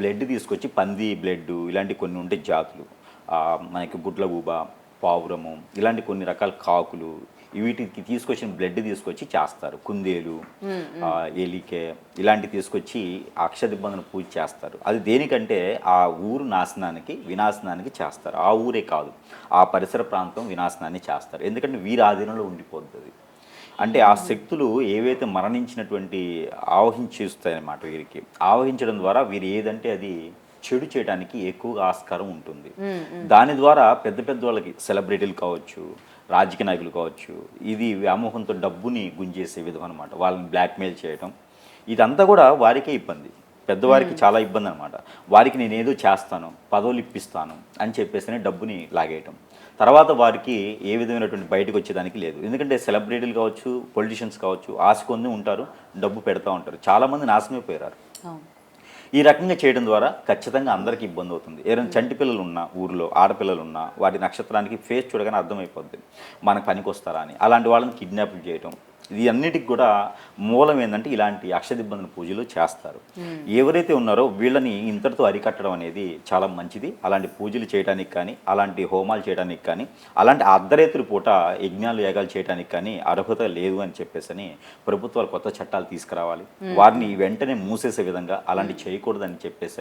Blood తీసుకొచ్చి పంది blood ఇలాంటి కొన్ని ఉంటాయి జాతులు. మనకి గుడ్లగూబ, పావురము ఇలాంటి కొన్ని రకాల కాకులు వీటికి తీసుకొచ్చిన బ్లడ్ తీసుకొచ్చి చేస్తారు. కుందేలు, ఎలికే ఇలాంటివి తీసుకొచ్చి అక్షదిబ్బందున పూజ చేస్తారు. అది దేనికంటే ఆ ఊరు నాశనానికి వినాశనానికి చేస్తారు. ఆ ఊరే కాదు, ఆ పరిసర ప్రాంతం వినాశనాన్ని చేస్తారు. ఎందుకంటే వీరి ఆధీనంలో ఉండిపోతుంది. అంటే ఆ శక్తులు ఏవైతే మరణించినటువంటి ఆవహించేస్తాయన్నమాట వీరికి. ఆవహించడం ద్వారా వీరు ఏదంటే అది చెడు చేయడానికి ఎక్కువగా ఆస్కారం ఉంటుంది. దాని ద్వారా పెద్ద పెద్ద వాళ్ళకి సెలబ్రిటీలు కావచ్చు, రాజకీయ నాయకులు కావచ్చు, ఇది వ్యామోహంతో డబ్బుని గుంజేసే విధం అనమాట. వాళ్ళని బ్లాక్మెయిల్ చేయటం ఇదంతా కూడా వారికే ఇబ్బంది. పెద్దవారికి చాలా ఇబ్బంది అనమాట. వారికి నేను ఏదో చేస్తాను, పదవులు ఇప్పిస్తాను అని చెప్పేసి డబ్బుని లాగేయటం. తర్వాత వారికి ఏ విధమైనటువంటి బయటకు వచ్చేదానికి లేదు. ఎందుకంటే సెలబ్రిటీలు కావచ్చు, పొలిటీషియన్స్ కావచ్చు, ఆశ కొంది ఉంటారు, డబ్బు పెడతా ఉంటారు. చాలామంది నాశనమైపోయారు. ఈ రకంగా చేయడం ద్వారా ఖచ్చితంగా అందరికీ ఇబ్బంది అవుతుంది. ఏదైనా చంటి పిల్లలు ఉన్న ఊరిలో ఆడపిల్లలు ఉన్నా వాటి నక్షత్రానికి ఫేస్ చూడగానే అర్థమైపోద్ది మనకు పనికి వస్తారా అని. అలాంటి వాళ్ళని కిడ్నాప్ చేయటం ఇది అన్నిటికి కూడా మూలం ఏంటంటే ఇలాంటి అక్షదిబ్బందుల పూజలు చేస్తారు. ఎవరైతే ఉన్నారో వీళ్ళని ఇంతటితో అరికట్టడం అనేది చాలా మంచిది. అలాంటి పూజలు చేయడానికి కానీ, అలాంటి హోమాలు చేయడానికి కానీ, అలాంటి అర్ధరేతుల పూట యజ్ఞాలు యాగాలు చేయడానికి కానీ అర్హత లేదు అని చెప్పేసి ప్రభుత్వాలు కొత్త చట్టాలు తీసుకురావాలి. వారిని వెంటనే మూసేసే విధంగా అలాంటి చేయకూడదని చెప్పేసి